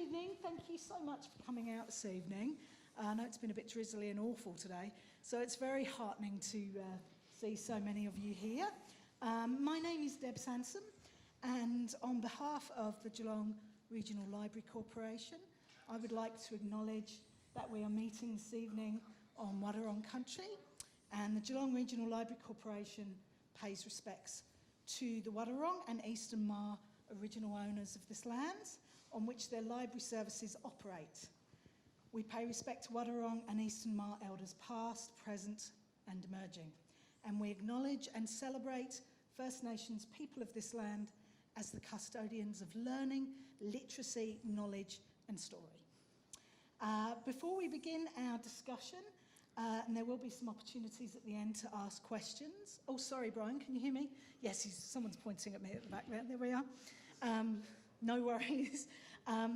evening. Thank you so much for coming out this evening. I know it's been a bit drizzly and awful today, so it's very heartening to see so many of you here. My name is Deb Sansom, and on behalf of the Geelong Regional Library Corporation, I would like to acknowledge that we are meeting this evening on Wadawurrung country, and the Geelong Regional Library Corporation pays respects to the Wadawurrung and Eastern Maar original owners of this land on which their library services operate. We pay respect to Wadawurrung and Eastern Maar elders past, present and emerging, and we acknowledge and celebrate First Nations people of this land as the custodians of learning, literacy, knowledge and story. Before we begin our discussion, and there will be some opportunities at the end to ask questions. Oh, sorry, Brian, can you hear me? Yes, someone's pointing at me at the back there. There we are. No worries.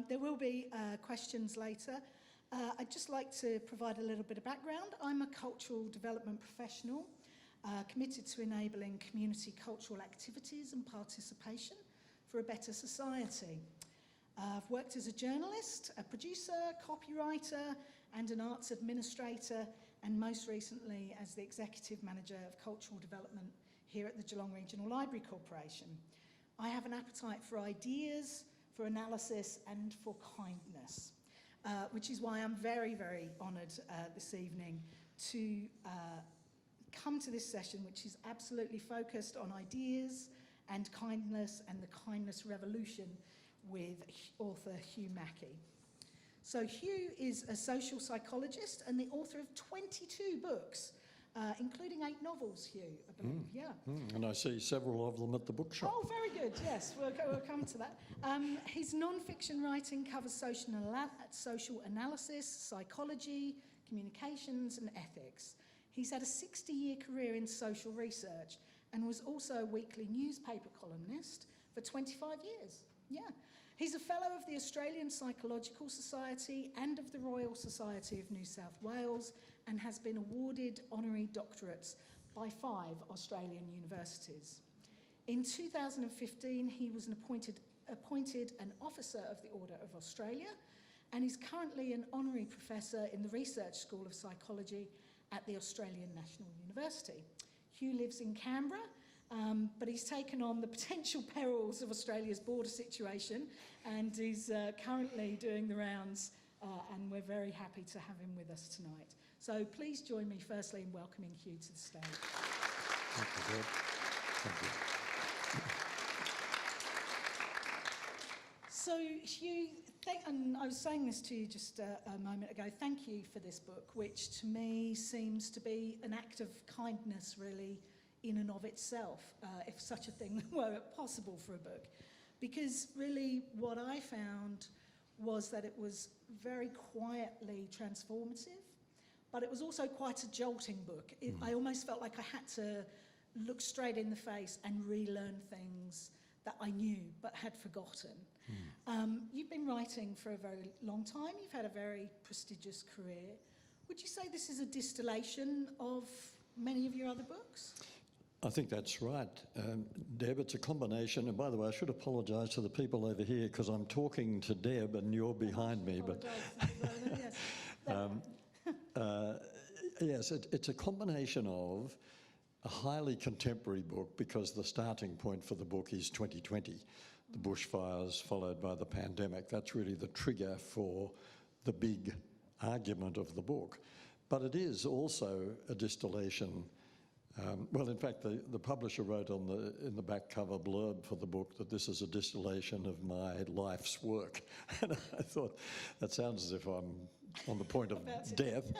There will be questions later. I'd just like to provide a little bit of background. I'm a cultural development professional committed to enabling community cultural activities and participation for a better society. I've worked as a journalist, a producer, copywriter and an arts administrator, and most recently as the Executive Manager of Cultural Development here at the Geelong Regional Library Corporation. I have an appetite for ideas, for analysis and for kindness, which is why I'm very, very honoured this evening to come to this session, which is absolutely focused on ideas and kindness and the kindness revolution with author Hugh Mackay. So Hugh is a social psychologist and the author of 22 books, including 8 novels, Hugh, I believe, yeah. And I see several of them at the bookshop. Oh, very good, yes, we'll come to that. His non-fiction writing covers social analysis, psychology, communications and ethics. He's had a 60-year career in social research and was also a weekly newspaper columnist for 25 years. Yeah. He's a fellow of the Australian Psychological Society and of the Royal Society of New South Wales and has been awarded honorary doctorates by 5 Australian universities. In 2015, he was appointed an officer of the Order of Australia and is currently an honorary professor in the Research School of Psychology at the Australian National University. Hugh lives in Canberra, but he's taken on the potential perils of Australia's border situation and is currently doing the rounds, and we're very happy to have him with us tonight. So please join me firstly in welcoming Hugh to the stage. Thank you, Deb. Thank you. So Hugh, and I was saying this to you just a moment ago, thank you for this book, which to me seems to be an act of kindness really in and of itself, if such a thing were possible for a book. Because really what I found was that it was very quietly transformative, but it was also quite a jolting book. I almost felt like I had to look straight in the face and relearn things that I knew but had forgotten. You've been writing for a very long time. You've had a very prestigious career. Would you say this is a distillation of many of your other books? I think that's right, Deb. It's a combination. And by the way, I should apologise to the people over here because I'm talking to Deb and you're behind me. But yes, it's a combination of a highly contemporary book because the starting point for the book is 2020, the bushfires followed by the pandemic. That's really the trigger for the big argument of the book. But it is also a distillation. Well, in fact, the publisher wrote in the back cover blurb for the book that this is a distillation of my life's work. And I thought, that sounds as if I'm on the point of death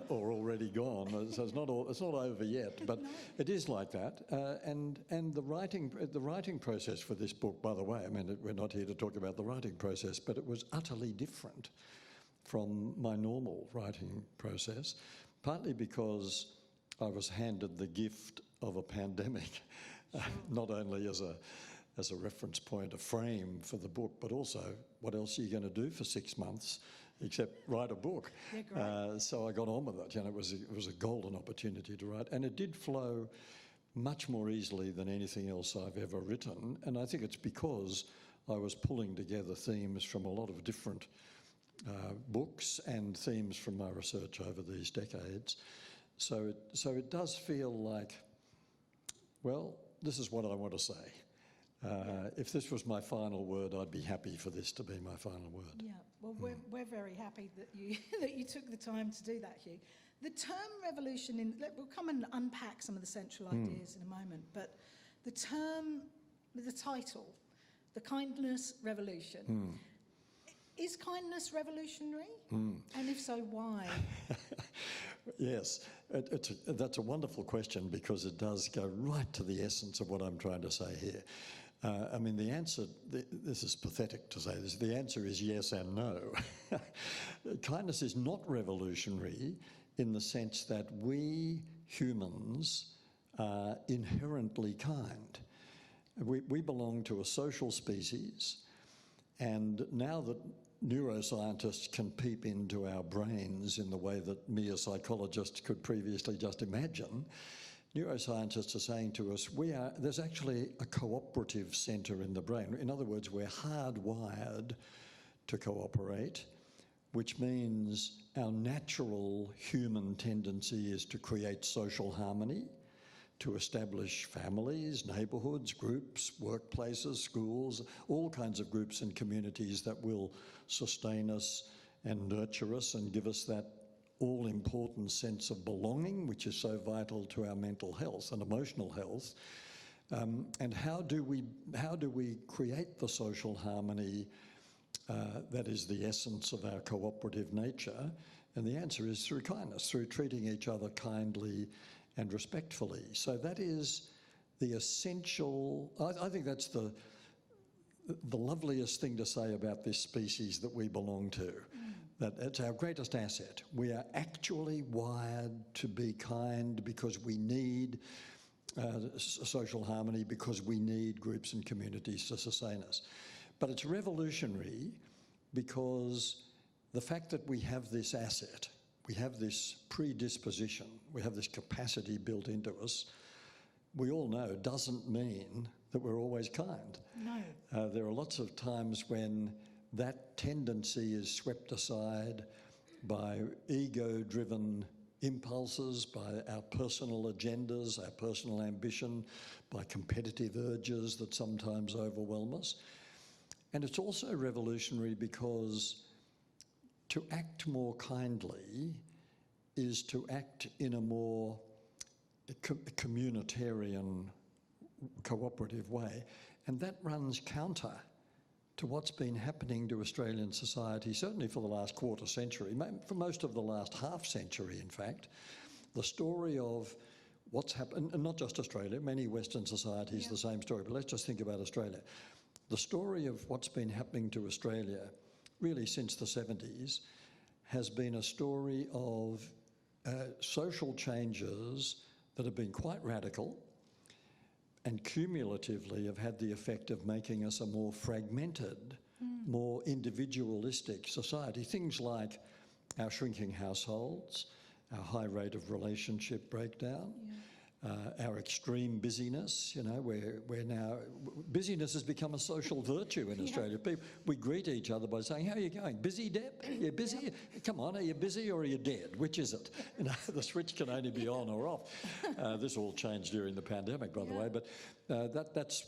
or already gone. So it's not over yet, but it is like that. And the writing process for this book, by the way, I mean, we're not here to talk about the writing process, but it was utterly different from my normal writing process, partly because I was handed the gift of a pandemic, not only as a reference point, a frame for the book, but also what else are you going to do for 6 months except write a book? Yeah, great. So I got on with it. You know, it was a golden opportunity to write, and it did flow much more easily than anything else I've ever written. And I think it's because I was pulling together themes from a lot of different books and themes from my research over these decades. So it does feel like, well, this is what I want to say. If this was my final word, I'd be happy for this to be my final word. Yeah, well, we're very happy that you that you took the time to do that, Hugh. The term revolution, we'll come and unpack some of the central ideas in a moment, but the title, the kindness revolution, is kindness revolutionary? And if so, why? Yes, that's a wonderful question, because it does go right to the essence of what I'm trying to say here. I mean, the answer, this is pathetic to say this, the answer is yes and no. Kindness is not revolutionary in the sense that we humans are inherently kind. We belong to a social species, and now that neuroscientists can peep into our brains in the way that mere psychologists could previously just imagine, neuroscientists are saying to us, there's actually a cooperative centre in the brain. In other words, we're hardwired to cooperate, which means our natural human tendency is to create social harmony, to establish families, neighbourhoods, groups, workplaces, schools, all kinds of groups and communities that will sustain us and nurture us and give us that all-important sense of belonging, which is so vital to our mental health and emotional health. And how do we create the social harmony that is the essence of our cooperative nature? And the answer is through kindness, through treating each other kindly and respectfully. So that is the essential, I think that's the loveliest thing to say about this species that we belong to, that it's our greatest asset. We are actually wired to be kind because we need social harmony, because we need groups and communities to sustain us. But it's revolutionary because the fact that we have this asset, we have this predisposition, we have this capacity built into us, we all know doesn't mean that we're always kind. No. There are lots of times when that tendency is swept aside by ego-driven impulses, by our personal agendas, our personal ambition, by competitive urges that sometimes overwhelm us. And it's also revolutionary because to act more kindly is to act in a more communitarian, cooperative way. And that runs counter to what's been happening to Australian society, certainly for the last quarter century, for most of the last half century, in fact. The story of what's happened, and not just Australia, many Western societies, the same story, but let's just think about Australia. The story of what's been happening to Australia, really since the 70s, has been a story of social changes that have been quite radical and cumulatively have had the effect of making us a more fragmented, more individualistic society. Things like our shrinking households, our high rate of relationship breakdown, our extreme busyness. You know, we're now, busyness has become a social virtue in Australia. We greet each other by saying, "How are you going? Busy, Deb? You busy? Come on, are you busy or are you dead? Which is it?" You know, the switch can only be on or off. This all changed during the pandemic, by the way, but that's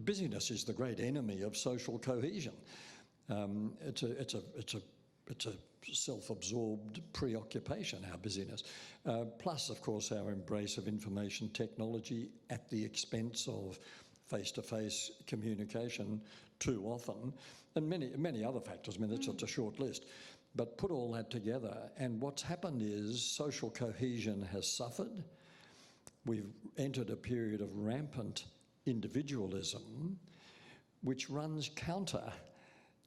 busyness is the great enemy of social cohesion. It's a self-absorbed preoccupation, our busyness. Plus, of course, our embrace of information technology at the expense of face-to-face communication too often, and many other factors. I mean, that's just a short list. But put all that together, and what's happened is social cohesion has suffered. We've entered a period of rampant individualism, which runs counter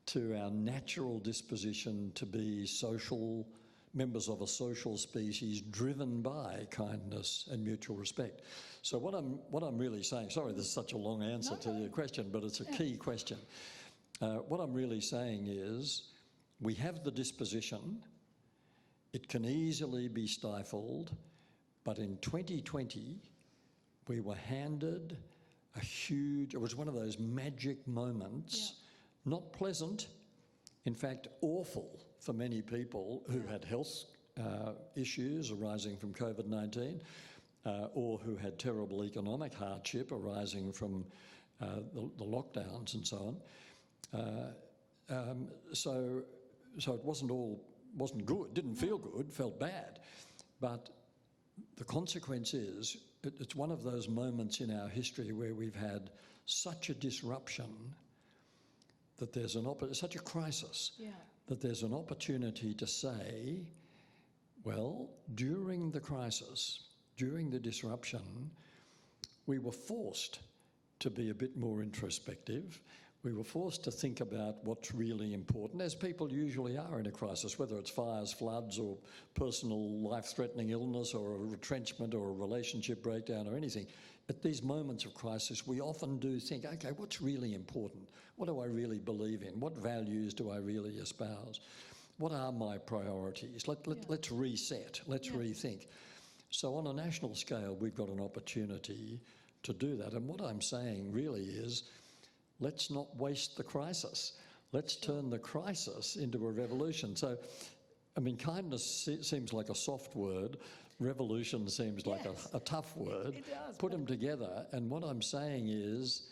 to our natural disposition to be social members of a social species driven by kindness and mutual respect. So what I'm really saying, sorry this is such a long answer to your question, but it's a key question. What I'm really saying is we have the disposition, it can easily be stifled, but in 2020 we were handed it was one of those magic moments, not pleasant, in fact awful for many people who had health issues arising from COVID-19 or who had terrible economic hardship arising from the lockdowns and so on. So it wasn't good, didn't feel good, felt bad. But the consequence is, it's one of those moments in our history where we've had such a disruption that there's such a crisis, that there's an opportunity to say, well, during the crisis, during the disruption, we were forced to be a bit more introspective. We were forced to think about what's really important, as people usually are in a crisis, whether it's fires, floods, or personal life-threatening illness, or a retrenchment, or a relationship breakdown, or anything. At these moments of crisis, we often do think, okay, what's really important? What do I really believe in? What values do I really espouse? What are my priorities? Let's reset, let's rethink. So on a national scale, we've got an opportunity to do that. And what I'm saying really is, let's not waste the crisis. Let's turn the crisis into a revolution. So, I mean, kindness seems like a soft word. Revolution seems like a tough word. It does. Put them together. And what I'm saying is,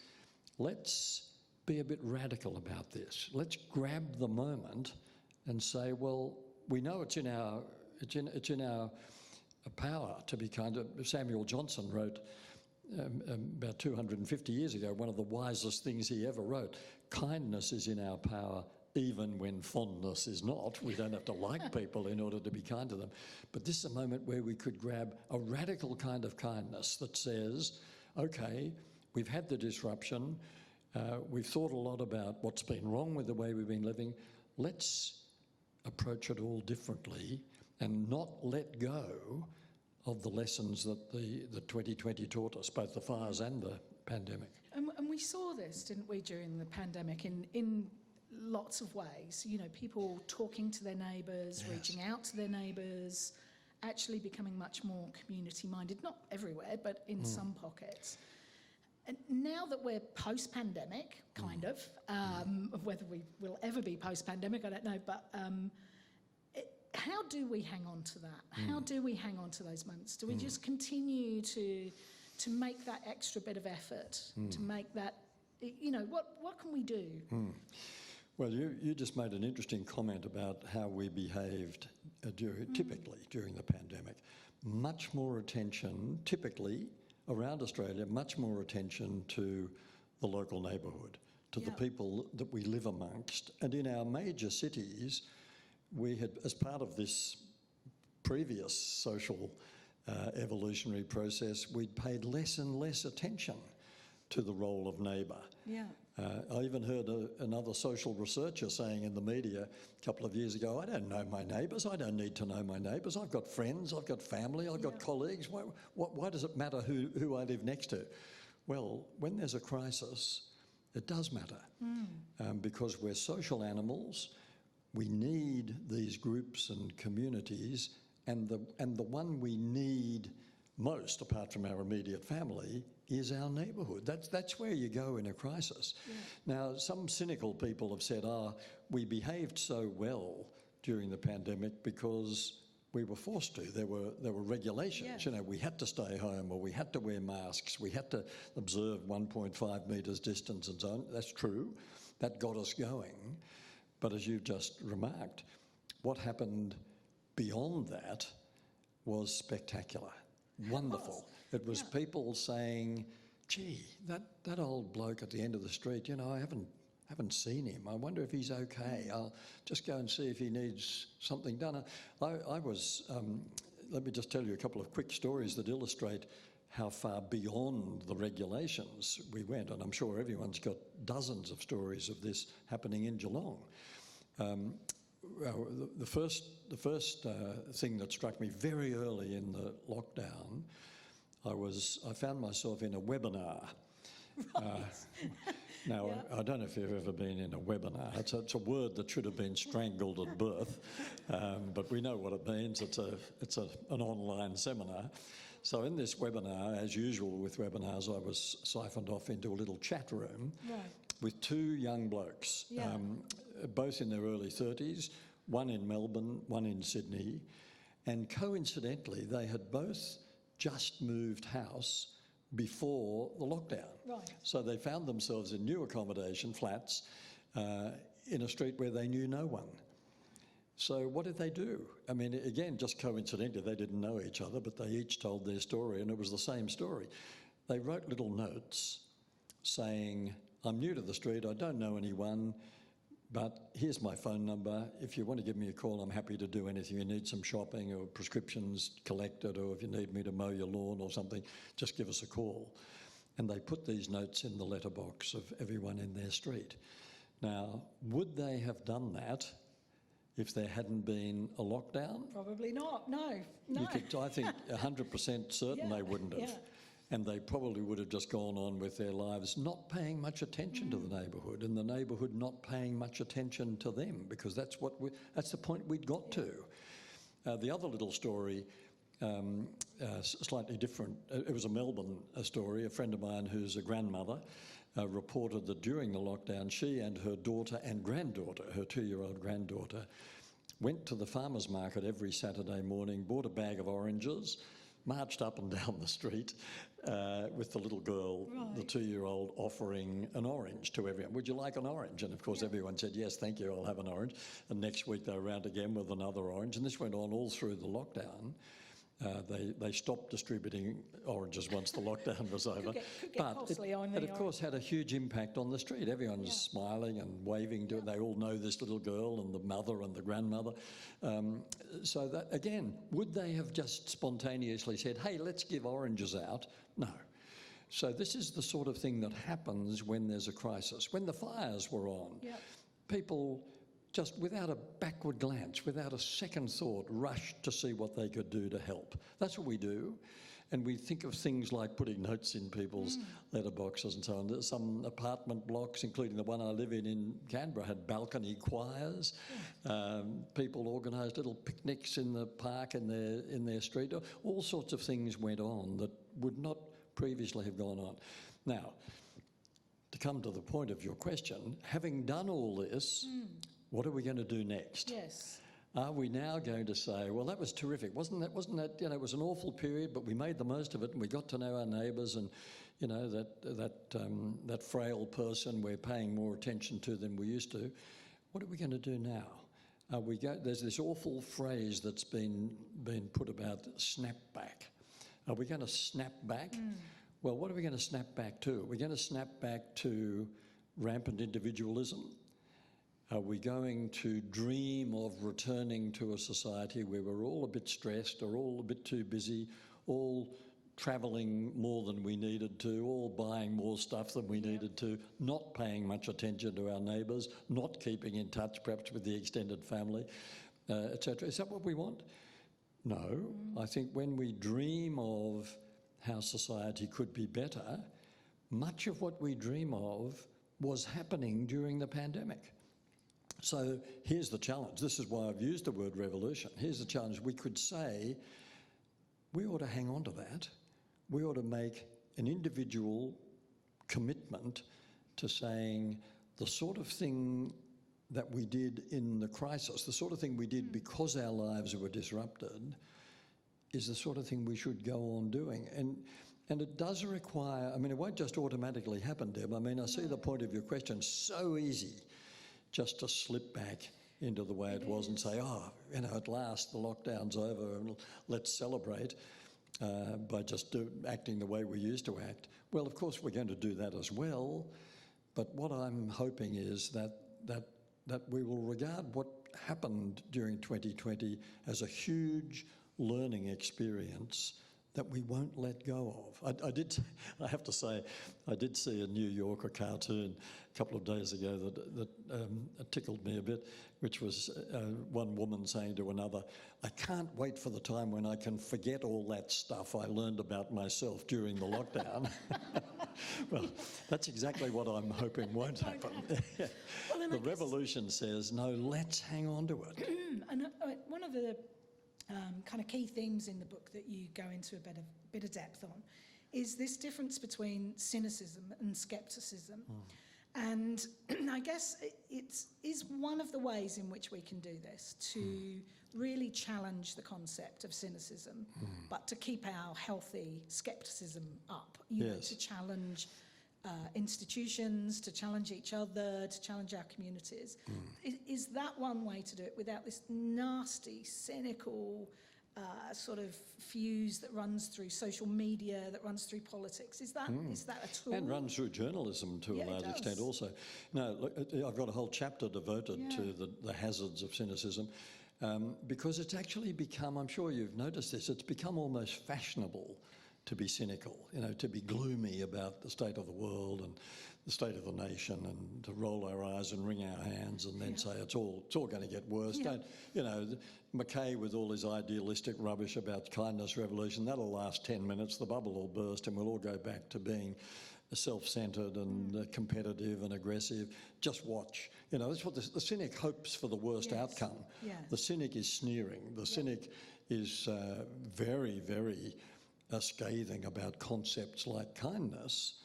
let's be a bit radical about this. Let's grab the moment and say, well, we know it's in our power to be kind of. Samuel Johnson wrote about 250 years ago, one of the wisest things he ever wrote: kindness is in our power even when fondness is not. We don't have to like people in order to be kind to them. But this is a moment where we could grab a radical kind of kindness that says, okay, we've had the disruption, we've thought a lot about what's been wrong with the way we've been living, let's approach it all differently and not let go of the lessons that the 2020 taught us, both the fires and the pandemic. And we saw this, didn't we, during the pandemic in lots of ways. You know, people talking to their neighbours, reaching out to their neighbours, actually becoming much more community-minded, not everywhere, but in some pockets. And now that we're post-pandemic, kind of, whether we will ever be post-pandemic, I don't know, but how do we hang on to that? How do we hang on to those moments? Do we just continue to make that extra bit of effort, to make that, you know, what can we do? Well, you just made an interesting comment about how we behaved typically during the pandemic. Much more attention, typically, around Australia, much more attention to the local neighbourhood, to the people that we live amongst. And in our major cities, we had, as part of this previous social evolutionary process, we'd paid less and less attention to the role of neighbour. I even heard another social researcher saying in the media a couple of years ago, I don't know my neighbours, I don't need to know my neighbours, I've got friends, I've got family, I've got colleagues, why does it matter who I live next to? Well, when there's a crisis, it does matter, because we're social animals. We need these groups and communities, and the one we need most, apart from our immediate family, is our neighbourhood. That's where you go in a crisis. Now, some cynical people have said, we behaved so well during the pandemic because we were forced to. There were regulations. You know, we had to stay home, or we had to wear masks, we had to observe 1.5 metres distance and so on. That's true. That got us going. But as you've just remarked, what happened beyond that was spectacular, wonderful. It was people saying, gee, that old bloke at the end of the street, you know, I haven't seen him. I wonder if he's okay. I'll just go and see if he needs something done. I was, let me just tell you a couple of quick stories that illustrate how far beyond the regulations we went, and I'm sure everyone's got dozens of stories of this happening in Geelong. The first thing that struck me very early in the lockdown, I found myself in a webinar. Now, I don't know if you've ever been in a webinar. It's a word that should have been strangled at birth, but we know what it means. It's an online seminar. So in this webinar, as usual with webinars, I was siphoned off into a little chat room with two young blokes, both in their early 30s, one in Melbourne, one in Sydney, and coincidentally they had both just moved house before the lockdown. Right. So they found themselves in new accommodation, flats, in a street where they knew no one. So what did they do? I mean, again, just coincidentally, they didn't know each other, but they each told their story, and it was the same story. They wrote little notes saying, I'm new to the street, I don't know anyone, but here's my phone number. If you want to give me a call, I'm happy to do anything. You need some shopping or prescriptions collected, or if you need me to mow your lawn or something, just give us a call. And they put these notes in the letterbox of everyone in their street. Now, would they have done that if there hadn't been a lockdown? Probably not, no. I think 100% certain they wouldn't have. Yeah. And they probably would have just gone on with their lives, not paying much attention to the neighbourhood, and the neighbourhood not paying much attention to them, because that's the point we'd got to. The other little story, slightly different. It was a Melbourne story. A friend of mine who's a grandmother reported that during the lockdown, she and her daughter and granddaughter, her 2-year-old granddaughter, went to the farmer's market every Saturday morning, bought a bag of oranges, marched up and down the street with the little girl, the 2-year-old, offering an orange to everyone. Would you like an orange? And of course everyone said, yes, thank you, I'll have an orange. And next week they were around again with another orange. And this went on all through the lockdown. They stopped distributing oranges once the lockdown was over. Could get costly on the it of course had a huge impact on the street. Everyone was smiling and waving. They all know this little girl and the mother and the grandmother. So that, again, would they have just spontaneously said, hey, let's give oranges out? No. So this is the sort of thing that happens when there's a crisis. When the fires were on, people just without a backward glance, without a second thought, rushed to see what they could do to help. That's what we do. And we think of things like putting notes in people's letterboxes and so on. Some apartment blocks, including the one I live in Canberra, had balcony choirs. People organised little picnics in the park in their street. All sorts of things went on that would not previously have gone on. Now, to come to the point of your question, having done all this, what are we going to do next? Yes. Are we now going to say, well, that was terrific, wasn't that, it was an awful period, but we made the most of it and we got to know our neighbours, and, that frail person we're paying more attention to than we used to. What are we going to do now? There's this awful phrase that's been put about snap back. Are we going to snap back? Well, what are we going to snap back to? Are we going to snap back to rampant individualism? Are we going to dream of returning to a society where we're all a bit stressed, or all a bit too busy, all travelling more than we needed to, all buying more stuff than we needed to, not paying much attention to our neighbours, not keeping in touch perhaps with the extended family, etc.? Is that what we want? No. I think when we dream of how society could be better, much of what we dream of was happening during the pandemic. So here's the challenge. This is why I've used the word revolution. Here's the challenge. We could say we ought to hang on to that. We ought to make an individual commitment to saying the sort of thing that we did in the crisis, the sort of thing we did because our lives were disrupted, is the sort of thing we should go on doing. And it does require, it won't just automatically happen, Deb. I see the point of your question. So easy just to slip back into the way it was and say, at last the lockdown's over and let's celebrate by just acting the way we used to act. Well, of course we're going to do that as well, but what I'm hoping is that we will regard what happened during 2020 as a huge learning experience that we won't let go of. I have to say, I did see a New Yorker cartoon a couple of days ago that tickled me a bit, which was one woman saying to another, I can't wait for the time when I can forget all that stuff I learned about myself during the lockdown. Well, that's exactly what I'm hoping won't happen. Well, the revolution says, no, let's hang on to it. And one of the kind of key themes in the book that you go into a bit of depth on, is this difference between cynicism and scepticism. And I guess it is one of the ways in which we can do this, to really challenge the concept of cynicism, but to keep our healthy scepticism up, you know, to challenge institutions, to challenge each other, to challenge our communities. Is that one way to do it without this nasty, cynical sort of fuse that runs through social media, that runs through politics? Is that a tool? And runs through journalism to a large extent also. No, look, I've got a whole chapter devoted to the hazards of cynicism, because it's actually become, I'm sure you've noticed this, it's become almost fashionable to be cynical, you know, to be gloomy about the state of the world and the state of the nation, and to roll our eyes and wring our hands and then say it's all going to get worse. Don't, you know, Mackay with all his idealistic rubbish about kindness revolution, that'll last 10 minutes, the bubble will burst and we'll all go back to being self-centred and competitive and aggressive. Just watch. You know, that's what the cynic hopes for the worst outcome. The cynic is sneering. The cynic is very, very scathing about concepts like kindness,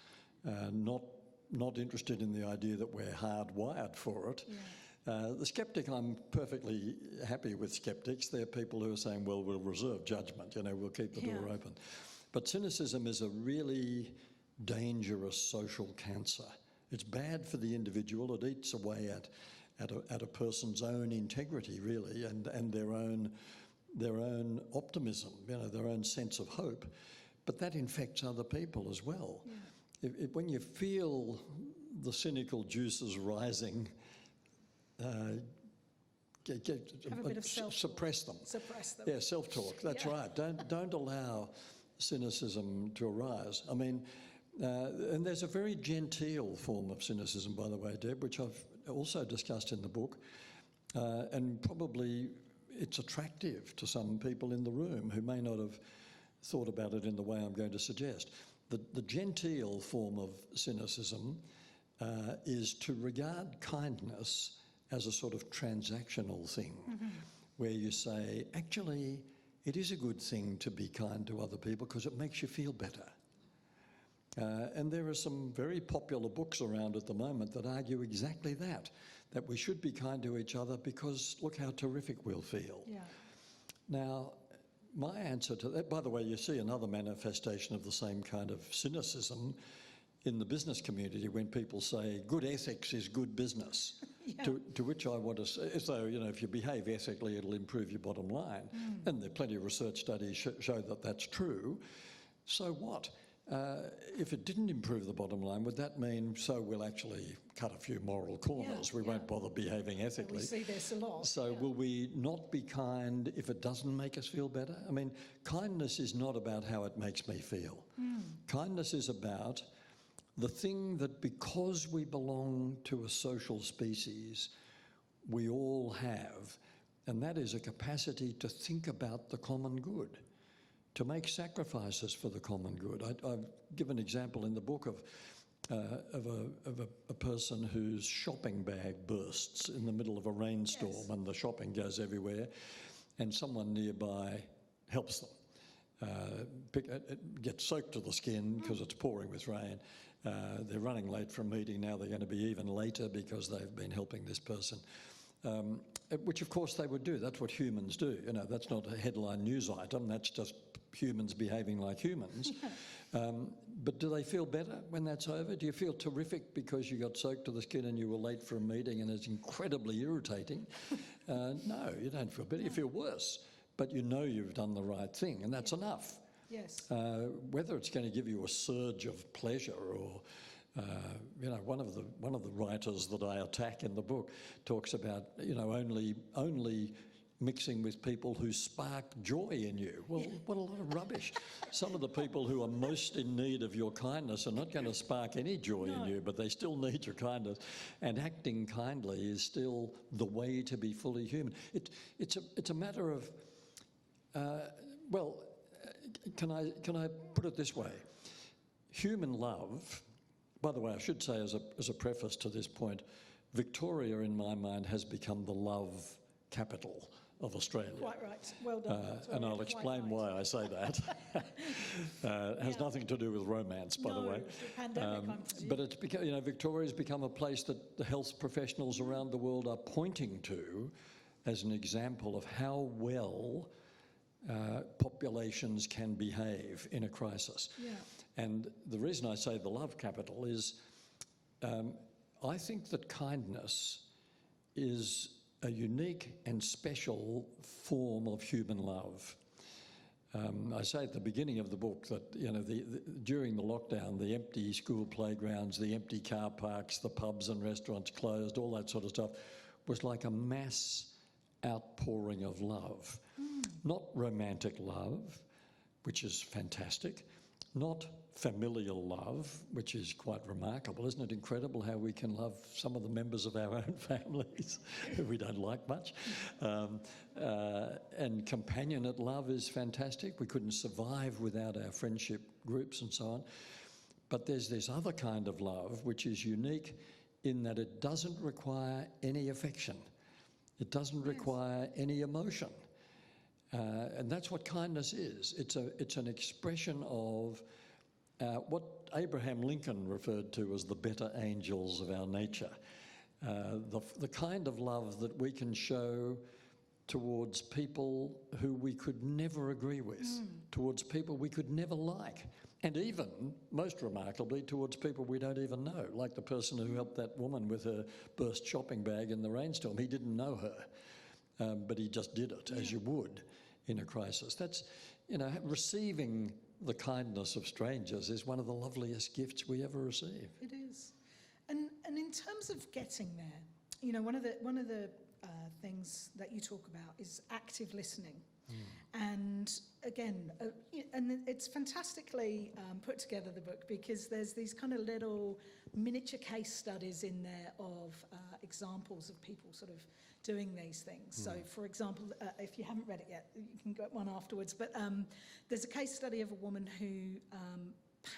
not interested in the idea that we're hardwired for it. The sceptic, I'm perfectly happy with skeptics. They're people who are saying, well, we'll reserve judgment, you know, we'll keep the door open. But cynicism is a really dangerous social cancer. It's bad for the individual. It eats away at a person's own integrity, really, and their own optimism, you know, their own sense of hope. But that infects other people as well. When you feel the cynical juices rising, have a bit of suppress them. Suppress them. Yeah, self-talk. That's right. Don't allow cynicism to arise. I mean, and there's a very genteel form of cynicism, by the way, Deb, which I've also discussed in the book, and probably it's attractive to some people in the room who may not have thought about it in the way I'm going to suggest. The genteel form of cynicism is to regard kindness as a sort of transactional thing, where you say, actually, it is a good thing to be kind to other people because it makes you feel better. And there are some very popular books around at the moment that argue exactly that we should be kind to each other because look how terrific we'll feel. Now, my answer to that, by the way, you see another manifestation of the same kind of cynicism in the business community when people say good ethics is good business, to which I want to say, so, you know, if you behave ethically, it'll improve your bottom line. And there are plenty of research studies show that that's true. So what? If it didn't improve the bottom line, would that mean so we'll actually cut a few moral corners? We won't bother behaving ethically. We see this a lot. So will we not be kind if it doesn't make us feel better? I mean, kindness is not about how it makes me feel. Kindness is about the thing that because we belong to a social species, we all have, and that is a capacity to think about the common good, to make sacrifices for the common good. I've given an example in the book of a person whose shopping bag bursts in the middle of a rainstorm and the shopping goes everywhere, and someone nearby helps them. Get soaked to the skin because it's pouring with rain. They're running late for a meeting now. They're going to be even later because they've been helping this person. Which of course they would do. That's what humans do. You know, that's not a headline news item. That's just humans behaving like humans. But do they feel better when that's over? Do you feel terrific because you got soaked to the skin and you were late for a meeting and it's incredibly irritating? No, you don't feel better. You feel worse. But you know you've done the right thing, and that's enough. Yes. Whether it's going to give you a surge of pleasure or you know, one of the writers that I attack in the book talks about, you know, only mixing with people who spark joy in you. Well, what a lot of rubbish. Some of the people who are most in need of your kindness are not going to spark any joy in you, but they still need your kindness. And acting kindly is still the way to be fully human. It's a matter of, can I put it this way? Human love. By the way, I should say as a preface to this point, Victoria, in my mind, has become the love capital of Australia. Quite right. Well done. Victoria. And I'll Quite explain right. why I say that. It has nothing to do with romance, by the way. No, the pandemic, I'm presuming. But it's become, Victoria's become a place that the health professionals around the world are pointing to as an example of how well populations can behave in a crisis. Yeah. And the reason I say the love capital is I think that kindness is a unique and special form of human love. I say at the beginning of the book that during the lockdown, the empty school playgrounds, the empty car parks, the pubs and restaurants closed, all that sort of stuff, was like a mass outpouring of love. Not romantic love, which is fantastic, not familial love, which is quite remarkable. Isn't it incredible how we can love some of the members of our own families who we don't like much? And companionate love is fantastic. We couldn't survive without our friendship groups and so on. But there's this other kind of love which is unique in that it doesn't require any affection. It doesn't require any emotion. And that's what kindness is. It's an expression of what Abraham Lincoln referred to as the better angels of our nature. The kind of love that we can show towards people who we could never agree with, towards people we could never like, and even, most remarkably, towards people we don't even know, like the person who helped that woman with her burst shopping bag in the rainstorm. He didn't know her, but he just did it, as you would in a crisis. That's, receiving the kindness of strangers is one of the loveliest gifts we ever receive. It is. And in terms of getting there, one of the things that you talk about is active listening. And again, and it's fantastically put together, the book, because there's these kind of little miniature case studies in there of examples of people sort of doing these things. So, for example, if you haven't read it yet, you can get one afterwards. But there's a case study of a woman who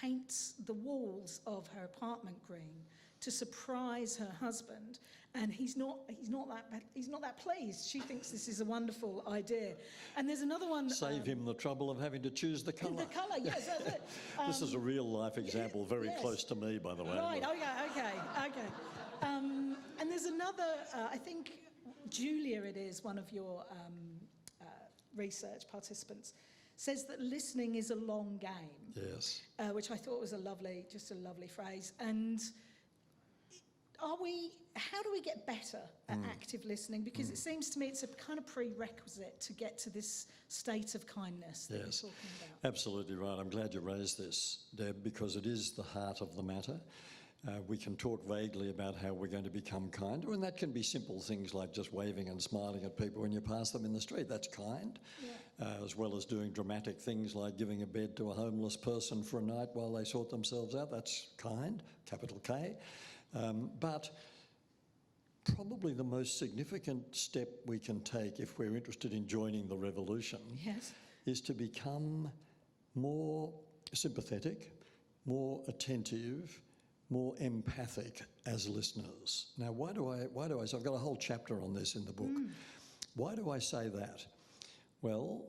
paints the walls of her apartment green to surprise her husband, and he's not that pleased. She thinks this is a wonderful idea. And there's another one. Save him the trouble of having to choose the colour. The colour, yes, that's it. This is a real life example, very close to me, by the way. Right. Okay. And there's another. I think Julia, it is one of your research participants, says that listening is a long game. Yes. Which I thought was a lovely phrase. And how do we get better at active listening? Because it seems to me it's a kind of prerequisite to get to this state of kindness that you're talking about. Absolutely right. I'm glad you raised this, Deb, because it is the heart of the matter. We can talk vaguely about how we're going to become kinder, and that can be simple things like just waving and smiling at people when you pass them in the street. That's kind, as well as doing dramatic things like giving a bed to a homeless person for a night while they sort themselves out. That's kind, capital K. But probably the most significant step we can take if we're interested in joining the revolution is to become more sympathetic, more attentive, more empathic as listeners. Now, why do I say, I've got a whole chapter on this in the book. Why do I say that? Well,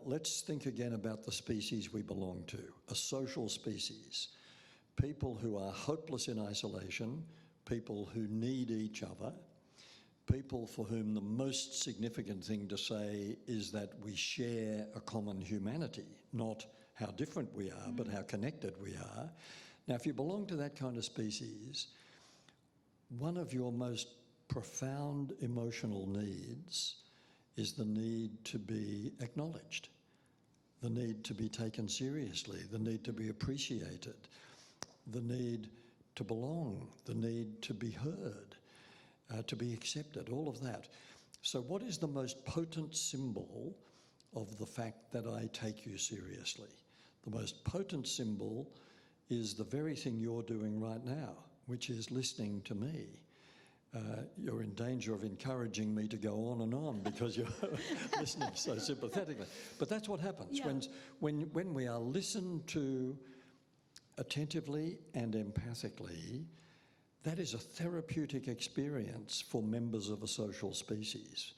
let's think again about the species we belong to, a social species. People who are hopeless in isolation, people who need each other, people for whom the most significant thing to say is that we share a common humanity, not how different we are, but how connected we are. Now, if you belong to that kind of species, one of your most profound emotional needs is the need to be acknowledged, the need to be taken seriously, the need to be appreciated, the need to belong, the need to be heard, to be accepted, all of that. So what is the most potent symbol of the fact that I take you seriously? The most potent symbol is the very thing you're doing right now, which is listening to me. You're in danger of encouraging me to go on because you're listening so sympathetically. But that's what happens. When we are listened to attentively and empathically, that is a therapeutic experience for members of a social species,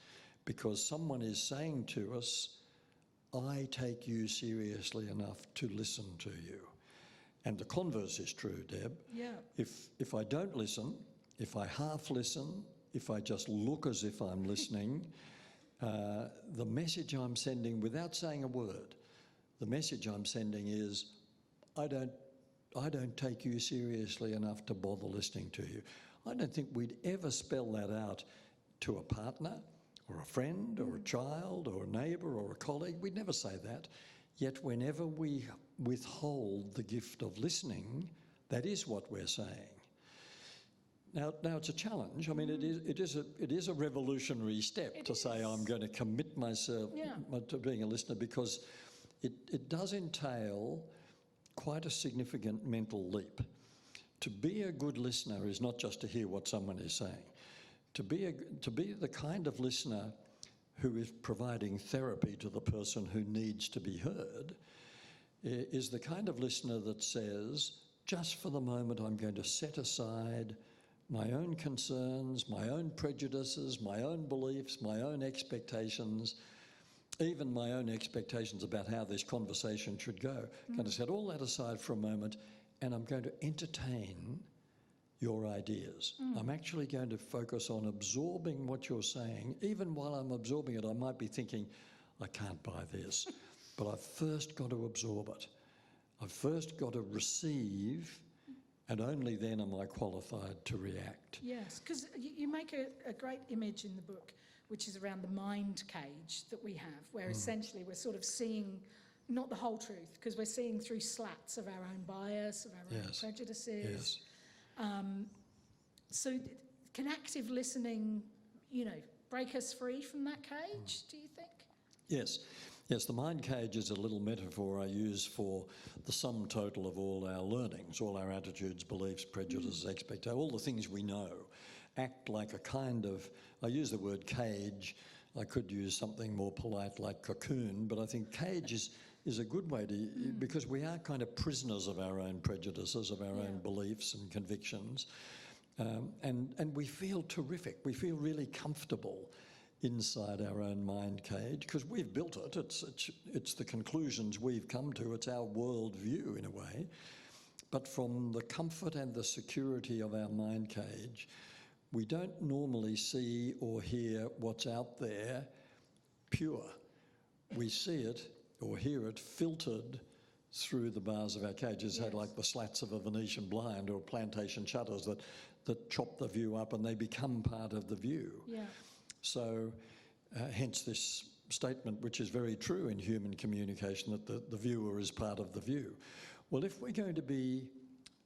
because someone is saying to us, I take you seriously enough to listen to you. And the converse is true, Deb. Yeah. If I don't listen, if I half listen, if I just look as if I'm listening, the message I'm sending, without saying a word, the message I'm sending is, I don't take you seriously enough to bother listening to you. I don't think we'd ever spell that out to a partner or a friend or a child or a neighbour or a colleague. We'd never say that. Yet whenever we withhold the gift of listening, that is what we're saying. Now it's a challenge. I mean, it is a revolutionary step to say I'm going to commit myself to being a listener, because it does entail quite a significant mental leap. To be a good listener is not just to hear what someone is saying. To be the kind of listener who is providing therapy to the person who needs to be heard is the kind of listener that says, just for the moment, I'm going to set aside my own concerns, my own prejudices, my own beliefs, my own expectations, even my own expectations about how this conversation should go. I'm going to set all that aside for a moment, and I'm going to entertain your ideas. I'm actually going to focus on absorbing what you're saying. Even while I'm absorbing it, I might be thinking, I can't buy this, but I've first got to absorb it. I've first got to receive, and only then am I qualified to react. Yes, because you make a great image in the book, which is around the mind cage that we have, where essentially we're sort of seeing not the whole truth, because we're seeing through slats of our own bias, of our own prejudices. So can active listening, break us free from that cage, do you think? Yes, the mind cage is a little metaphor I use for the sum total of all our learnings, all our attitudes, beliefs, prejudices, expectations, all the things we know act like a kind of, I use the word cage, I could use something more polite like cocoon, but I think cage is a good way to, because we are kind of prisoners of our own prejudices, of our own beliefs and convictions, and we feel terrific, we feel really comfortable inside our own mind cage, because we've built it. It's the conclusions we've come to. It's our world view in a way. But from the comfort and the security of our mind cage, we don't normally see or hear what's out there pure. We see it or hear it filtered through the bars of our cages, like the slats of a Venetian blind or plantation shutters that chop the view up and they become part of the view. So hence this statement, which is very true in human communication, that the viewer is part of the view. Well, if we're going to be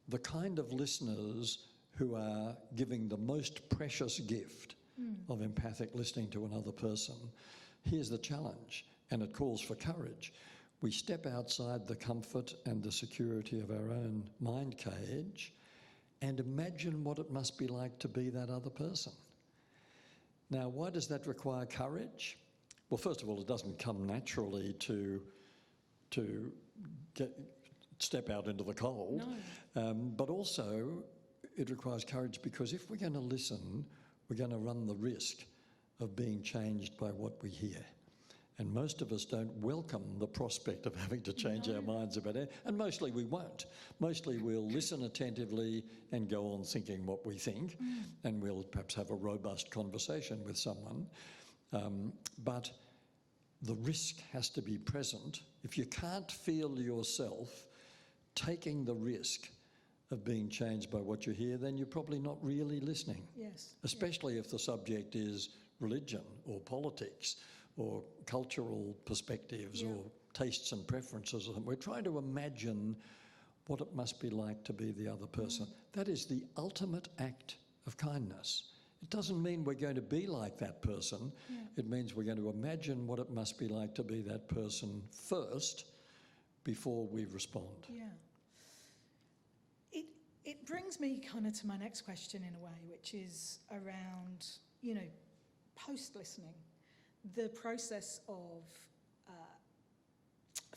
the kind of listeners who are giving the most precious gift of empathic listening to another person, here's the challenge, and it calls for courage. We step outside the comfort and the security of our own mind cage and imagine what it must be like to be that other person. Now, why does that require courage? Well, first of all, it doesn't come naturally to step out into the cold. No. But also, it requires courage because if we're going to listen, we're going to run the risk of being changed by what we hear. And most of us don't welcome the prospect of having to change our minds about it, and mostly we won't. Mostly we'll listen attentively and go on thinking what we think, and we'll perhaps have a robust conversation with someone. But the risk has to be present. If you can't feel yourself taking the risk of being changed by what you hear, then you're probably not really listening. Yes. Especially if the subject is religion or politics or cultural perspectives or tastes and preferences. We're trying to imagine what it must be like to be the other person. That is the ultimate act of kindness. It doesn't mean we're going to be like that person. It means we're going to imagine what it must be like to be that person first before we respond. It brings me kind of to my next question in a way, which is around, post-listening. The process of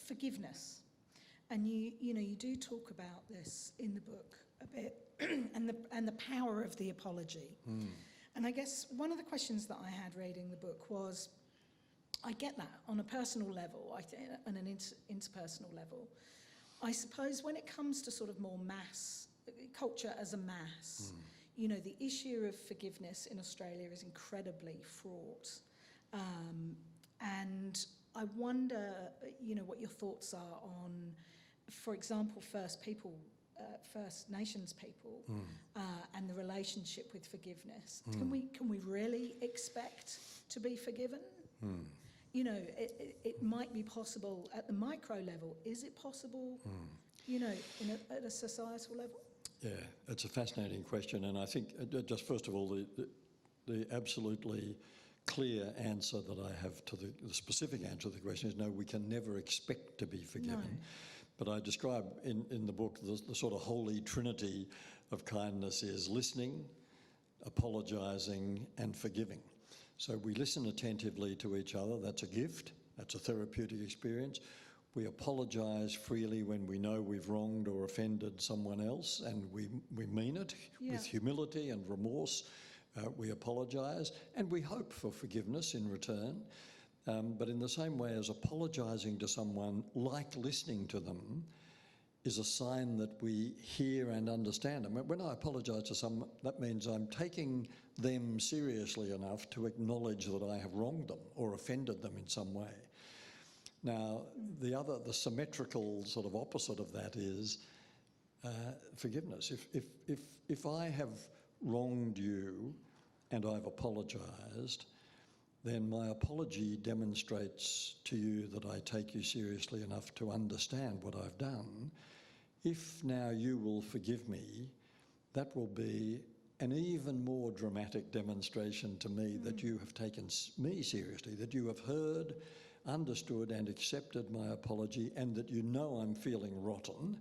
forgiveness, and you do talk about this in the book a bit, and the power of the apology. And I guess one of the questions that I had reading the book was, I get that on a personal level, on an interpersonal level. I suppose when it comes to sort of more mass, culture as a mass, you know, the issue of forgiveness in Australia is incredibly fraught. And I wonder, you know, what your thoughts are on, for example, First Nations people and the relationship with forgiveness. Can we really expect to be forgiven? You know, it might be possible at the micro level. Is it possible, you know, at a societal level? Yeah, it's a fascinating question, and I think just first of all, the absolutely clear answer that I have to the specific answer to the question is no, we can never expect to be forgiven. No. But I describe in the book the sort of holy trinity of kindness is listening, apologising and forgiving. So we listen attentively to each other, that's a gift, that's a therapeutic experience. We apologise freely when we know we've wronged or offended someone else, and we mean it with humility and remorse. We apologise and we hope for forgiveness in return. But in the same way as apologising to someone, like listening to them, is a sign that we hear and understand them. When I apologise to someone, that means I'm taking them seriously enough to acknowledge that I have wronged them or offended them in some way. Now, the symmetrical sort of opposite of that is forgiveness. If I have wronged you and I've apologised, then my apology demonstrates to you that I take you seriously enough to understand what I've done. If now you will forgive me, that will be an even more dramatic demonstration to me that you have taken me seriously, that you have heard, understood and accepted my apology, and that you know I'm feeling rotten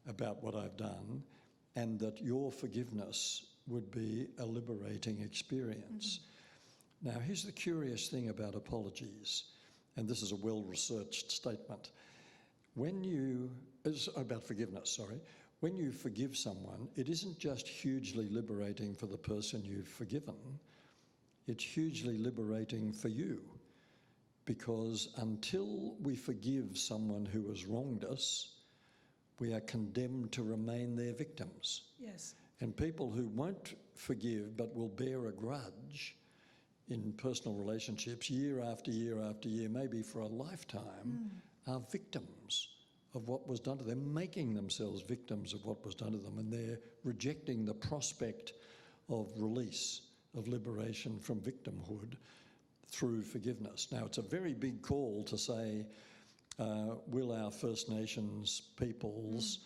about what I've done, and that your forgiveness would be a liberating experience. Now, here's the curious thing about apologies, and this is a well-researched statement. About forgiveness, sorry. When you forgive someone, it isn't just hugely liberating for the person you've forgiven, it's hugely liberating for you. Because until we forgive someone who has wronged us, we are condemned to remain their victims. Yes. And people who won't forgive but will bear a grudge in personal relationships year after year after year, maybe for a lifetime, are victims of what was done to them, making themselves victims of what was done to them, and they're rejecting the prospect of release, of liberation from victimhood through forgiveness. Now, it's a very big call to say, will our First Nations peoples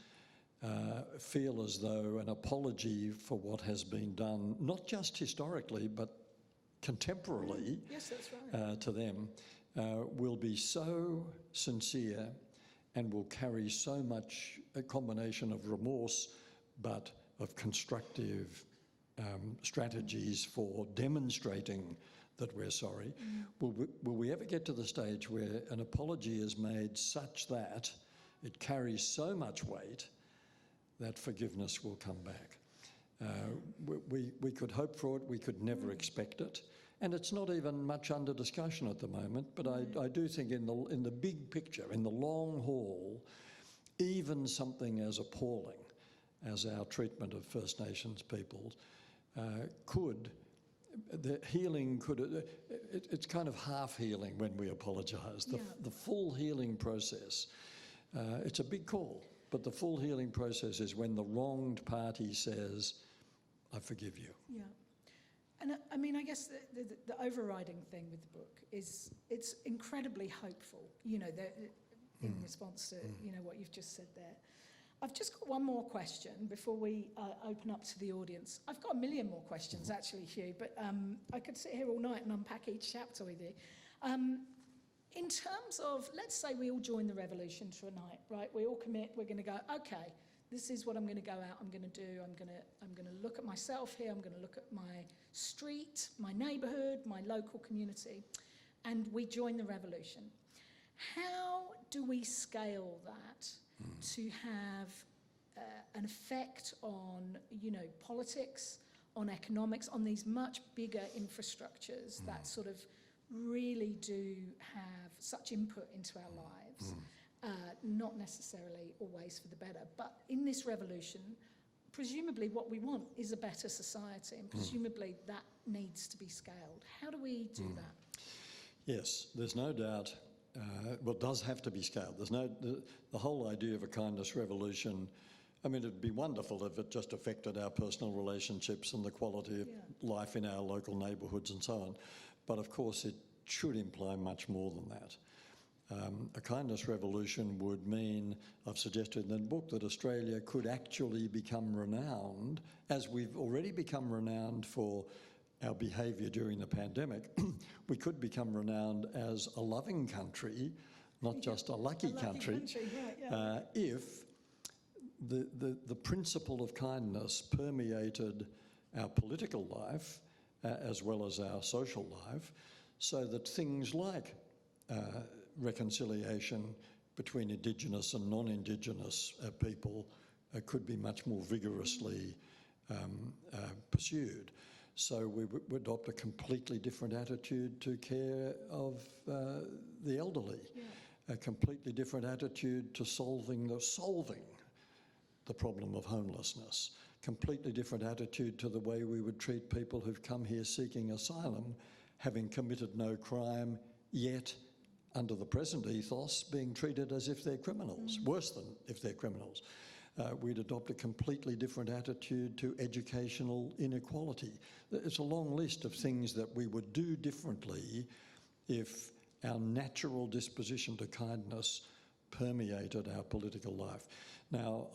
feel as though an apology for what has been done, not just historically, but contemporarily yes, that's right. to them, will be so sincere and will carry so much a combination of remorse but of constructive strategies for demonstrating that we're sorry. Will we ever get to the stage where an apology is made such that it carries so much weight that forgiveness will come back? We could hope for it, we could never expect it, and it's not even much under discussion at the moment, but I do think in the big picture, in the long haul, even something as appalling as our treatment of First Nations peoples the healing it's kind of half healing when we apologise. The full healing process, it's a big call, but the full healing process is when the wronged party says, I forgive you. Yeah. And I mean, I guess the overriding thing with the book is it's incredibly hopeful, you know, in response to, you know, what you've just said there. I've just got one more question before we open up to the audience. I've got a million more questions, actually, Hugh, but I could sit here all night and unpack each chapter with you. In terms of, let's say we all join the revolution tonight, right? We all commit, we're going to go, okay, this is what I'm going to go out, I'm going to do, I'm going to look at myself here, I'm going to look at my street, my neighbourhood, my local community, and we join the revolution. How do we scale that to have an effect on, you know, politics, on economics, on these much bigger infrastructures that sort of really do have such input into our lives, not necessarily always for the better. But in this revolution, presumably what we want is a better society, and presumably that needs to be scaled. How do we do that? Yes, there's no doubt. Well, it does have to be scaled. The whole idea of a kindness revolution, I mean, it'd be wonderful if it just affected our personal relationships and the quality of life in our local neighbourhoods and so on. But of course, it should imply much more than that. A kindness revolution would mean, I've suggested in the book, that Australia could actually become renowned, as we've already become renowned for our behaviour during the pandemic. We could become renowned as a loving country, not just a lucky country, if the principle of kindness permeated our political life as well as our social life, so that things like reconciliation between Indigenous and non-Indigenous people could be much more vigorously pursued. So we would adopt a completely different attitude to care of the elderly, a completely different attitude to solving the problem of homelessness, completely different attitude to the way we would treat people who've come here seeking asylum, having committed no crime, yet under the present ethos being treated as if they're criminals, worse than if they're criminals. We'd adopt a completely different attitude to educational inequality. It's a long list of things that we would do differently if our natural disposition to kindness permeated our political life. Now,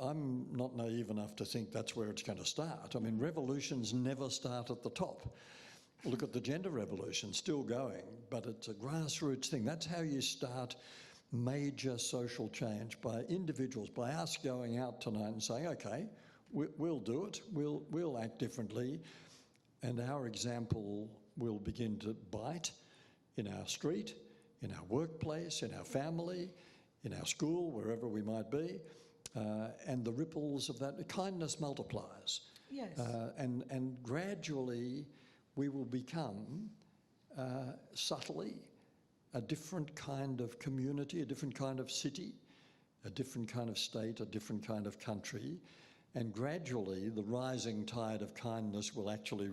I'm not naive enough to think that's where it's going to start. I mean, revolutions never start at the top. Look at the gender revolution, still going, but it's a grassroots thing. That's how you start major social change, by individuals, by us going out tonight and saying, okay, we'll do it, we'll act differently, and our example will begin to bite in our street, in our workplace, in our family, in our school, wherever we might be, and the ripples of that, kindness multiplies. Yes. And gradually we will become, subtly, a different kind of community, a different kind of city, a different kind of state, a different kind of country, and gradually the rising tide of kindness will actually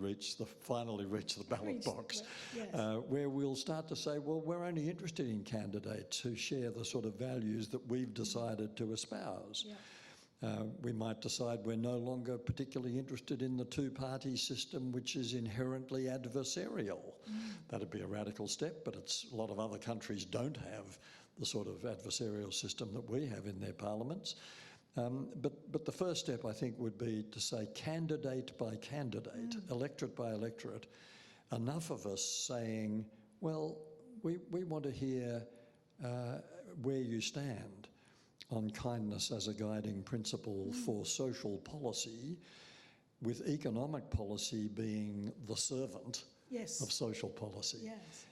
finally reach the ballot box, where we'll start to say, well, we're only interested in candidates who share the sort of values that we've decided to espouse. Yeah. We might decide we're no longer particularly interested in the two-party system, which is inherently adversarial. That'd be a radical step, but a lot of other countries don't have the sort of adversarial system that we have in their parliaments. But the first step, I think, would be to say candidate by candidate, electorate by electorate, enough of us saying, well, we want to hear where you stand on kindness as a guiding principle for social policy, with economic policy being the servant of social policy. Yes.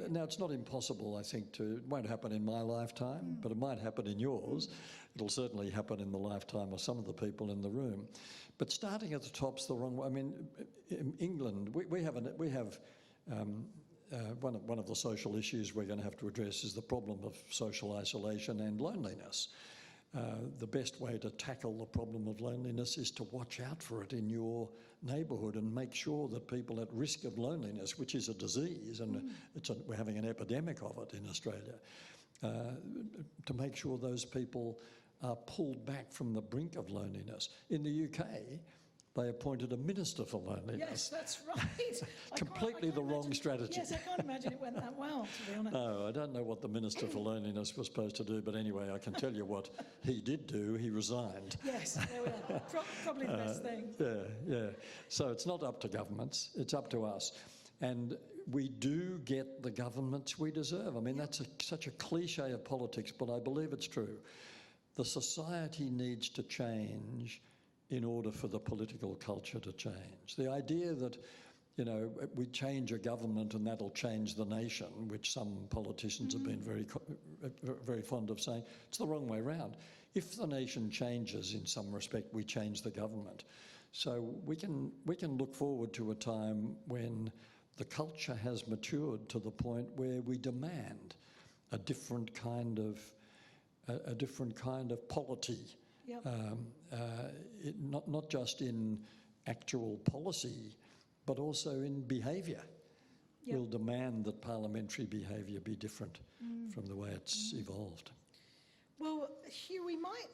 Now, it's not impossible, I think, it won't happen in my lifetime, but it might happen in yours. It'll certainly happen in the lifetime of some of the people in the room. But starting at the top's the wrong way. I mean, in England, we have one of the social issues we're going to have to address is the problem of social isolation and loneliness. The best way to tackle the problem of loneliness is to watch out for it in your neighbourhood and make sure that people at risk of loneliness, which is a disease, and we're having an epidemic of it in Australia, to make sure those people are pulled back from the brink of loneliness. In the UK, they appointed a minister for loneliness. Yes, that's right. Completely the wrong strategy. Yes, I can't imagine it went that well, to be honest. No, I don't know what the Minister for Loneliness was supposed to do, but anyway, I can tell you what he did do. He resigned. Yes, there we are. Probably the best thing. Yeah. So it's not up to governments, it's up to us. And we do get the governments we deserve. I mean, that's such a cliche of politics, but I believe it's true. The society needs to change in order for the political culture to change. The idea that, we change a government and that'll change the nation, which some politicians have been very fond of saying, it's the wrong way round. If the nation changes in some respect, we change the government. So we can look forward to a time when the culture has matured to the point where we demand a different kind of polity. Yep. Not just in actual policy, but also in behaviour. Yep. We'll demand that parliamentary behaviour be different from the way it's evolved. Well, Hugh, we might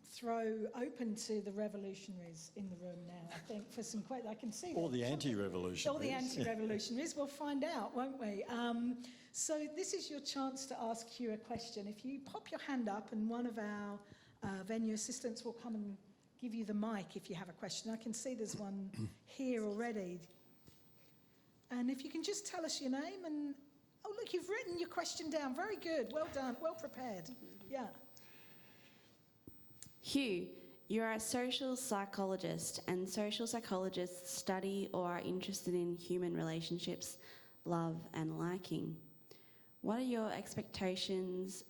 throw open to the revolutionaries in the room now, I think, for some questions. I can see Or that. the anti-revolutionaries. Or the anti-revolutionaries. We'll find out, won't we? So this is your chance to ask Hugh a question. If you pop your hand up and one of our venue assistants will come and give you the mic if you have a question. I can see there's one here already. And if you can just tell us your name and... Oh, look, you've written your question down. Very good. Well done. Well prepared. Yeah. Hugh, you're a social psychologist, and social psychologists study or are interested in human relationships, love and liking. What are your expectations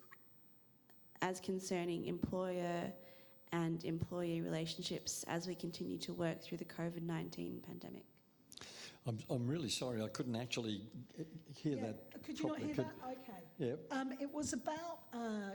as concerning employer and employee relationships as we continue to work through the COVID-19 pandemic? I'm really sorry, I couldn't actually hear that. Could you properly. not hear that? Okay. Yeah. It was about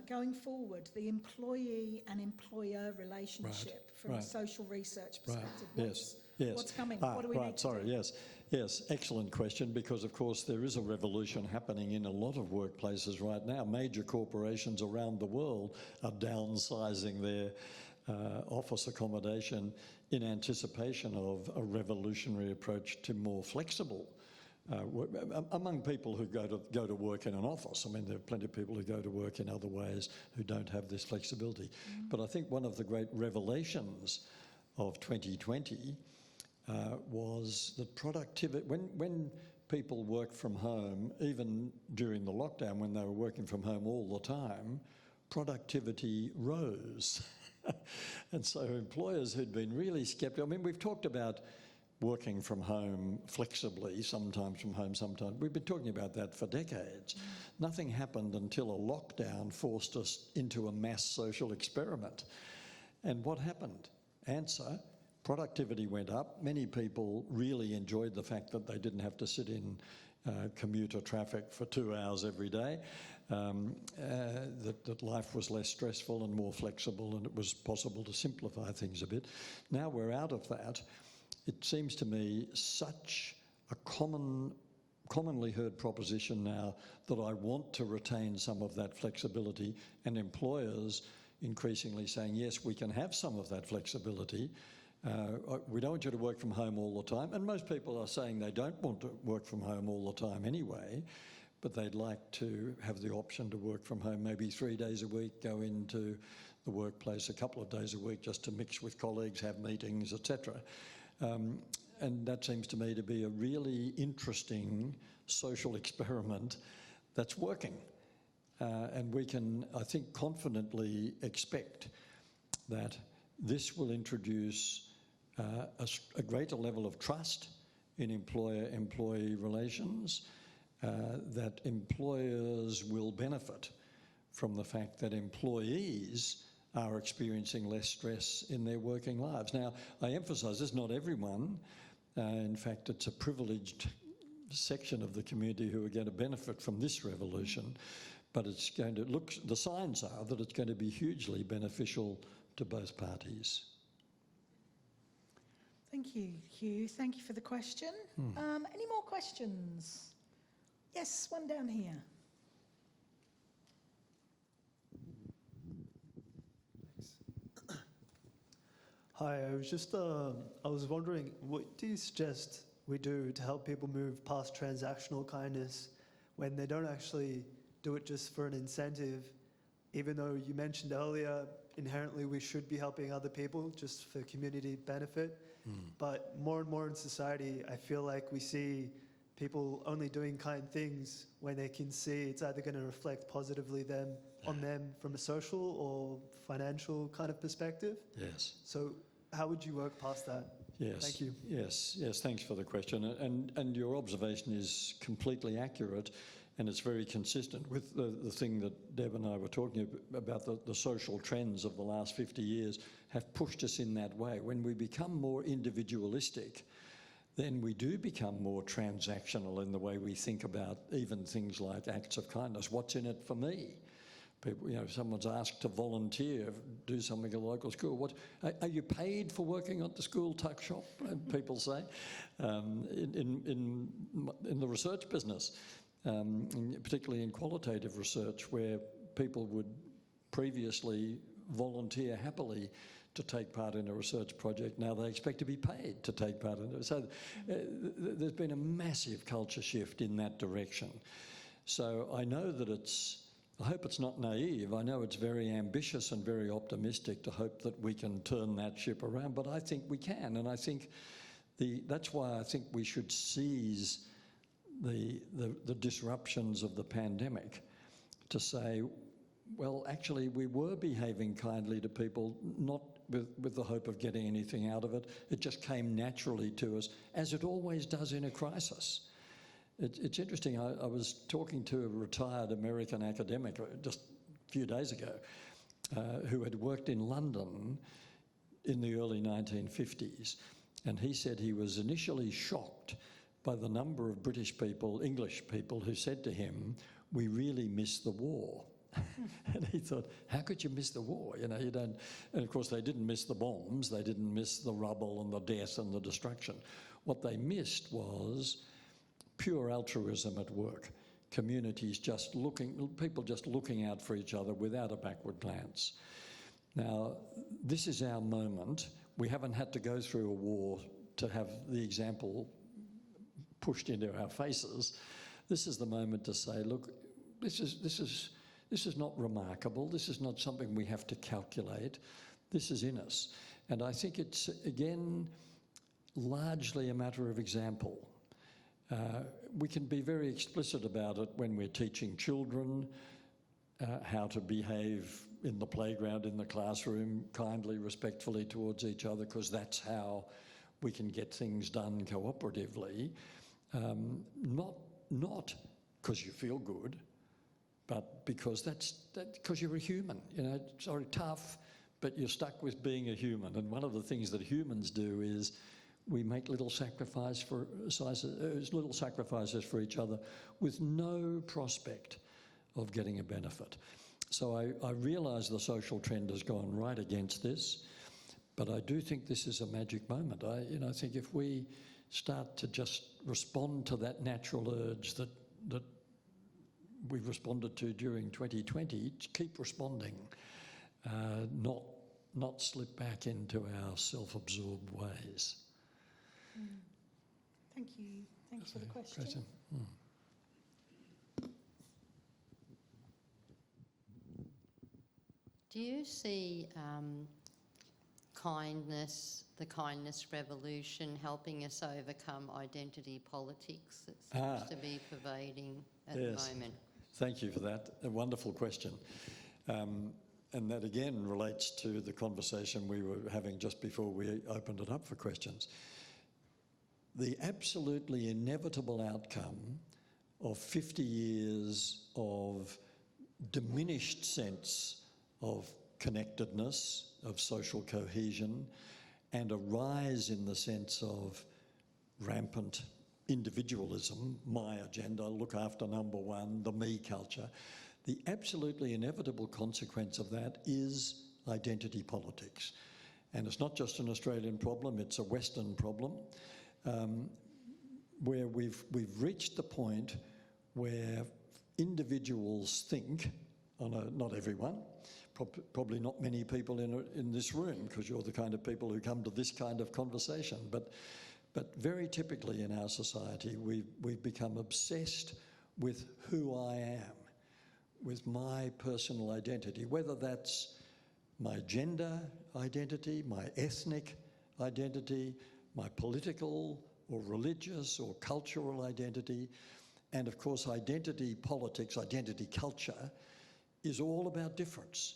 going forward, the employee and employer relationship from a social research perspective. Yes. What's coming? What do we need to do? Yes, excellent question, because of course there is a revolution happening in a lot of workplaces right now. Major corporations around the world are downsizing their office accommodation in anticipation of a revolutionary approach to more flexible among people who go to work in an office. I mean, there are plenty of people who go to work in other ways who don't have this flexibility. But I think one of the great revelations of 2020 was that productivity, when people worked from home, even during the lockdown when they were working from home all the time, productivity rose. And so employers who'd been really sceptical, I mean, we've talked about working from home flexibly, sometimes from home, sometimes. We've been talking about that for decades. Nothing happened until a lockdown forced us into a mass social experiment. And what happened? Answer, productivity went up. Many people really enjoyed the fact that they didn't have to sit in commuter traffic for 2 hours every day, that life was less stressful and more flexible, and it was possible to simplify things a bit. Now we're out of that. It seems to me such a commonly heard proposition now that I want to retain some of that flexibility, and employers increasingly saying, yes, we can have some of that flexibility. We don't want you to work from home all the time. And most people are saying they don't want to work from home all the time anyway, but they'd like to have the option to work from home maybe 3 days a week, go into the workplace a couple of days a week just to mix with colleagues, have meetings, etc. And that seems to me to be a really interesting social experiment that's working. And we can, I think, confidently expect that this will introduce a greater level of trust in employer-employee relations, that employers will benefit from the fact that employees are experiencing less stress in their working lives. Now, I emphasise this, not everyone. In fact, it's a privileged section of the community who are going to benefit from this revolution, but it's going to look, the signs are that it's going to be hugely beneficial to both parties. Thank you, Hugh. Thank you for the question. Any more questions? Yes, one down here. Hi, I was wondering, what do you suggest we do to help people move past transactional kindness when they don't actually do it just for an incentive, even though you mentioned earlier, inherently we should be helping other people just for community benefit. But more and more in society, I feel like we see people only doing kind things when they can see it's either going to reflect positively on them from a social or financial kind of perspective. Yes. So how would you work past that? Yes. Thank you. Yes, thanks for the question. And your observation is completely accurate. And it's very consistent with the thing that Deb and I were talking about, the social trends of the last 50 years have pushed us in that way. When we become more individualistic, then we do become more transactional in the way we think about even things like acts of kindness. What's in it for me? People, you know, if someone's asked to volunteer, do something at a local school. Are you paid for working at the school tuck shop? People say, in the research business, particularly in qualitative research, where people would previously volunteer happily to take part in a research project. Now they expect to be paid to take part in it. So there's been a massive culture shift in that direction. So I know that I hope it's not naive. I know it's very ambitious and very optimistic to hope that we can turn that ship around, but I think we can. And I think that's why I think we should seize the disruptions of the pandemic to say, well, actually, we were behaving kindly to people, not with the hope of getting anything out of it. It just came naturally to us, as it always does in a crisis. It's interesting. I was talking to a retired American academic just a few days ago who had worked in London in the early 1950s, and he said he was initially shocked by the number of British people, English people, who said to him, "We really miss the war." And he thought, how could you miss the war? You know, you don't. And of course, they didn't miss the bombs, they didn't miss the rubble and the death and the destruction. What they missed was pure altruism at work. Communities just people just looking out for each other without a backward glance. Now, this is our moment. We haven't had to go through a war to have the example pushed into our faces. This is the moment to say, look, this is not remarkable. This is not something we have to calculate. This is in us. And I think it's, again, largely a matter of example. We can be very explicit about it when we're teaching children how to behave in the playground, in the classroom, kindly, respectfully towards each other, because that's how we can get things done cooperatively. Not because you feel good, but because because you're a human. You know, sorry, tough, but you're stuck with being a human. And one of the things that humans do is we make little sacrifices for each other with no prospect of getting a benefit. So I realise the social trend has gone right against this, but I do think this is a magic moment. I think if we start to just respond to that natural urge that we've responded to during 2020, keep responding, not slip back into our self-absorbed ways. Thank you. Thanks for the question. Do you see the kindness revolution helping us overcome identity politics that seems to be pervading at the moment? Thank you for that. A wonderful question. And that again relates to the conversation we were having just before we opened it up for questions. The absolutely inevitable outcome of 50 years of diminished sense of connectedness, of social cohesion, and a rise in the sense of rampant individualism, my agenda, look after number one, the me culture. The absolutely inevitable consequence of that is identity politics. And it's not just an Australian problem, it's a Western problem, where we've reached the point where individuals think, not everyone, probably not many people in this room, because you're the kind of people who come to this kind of conversation, but very typically in our society, we've become obsessed with who I am, with my personal identity, whether that's my gender identity, my ethnic identity, my political or religious or cultural identity. And of course, identity politics, identity culture is all about difference.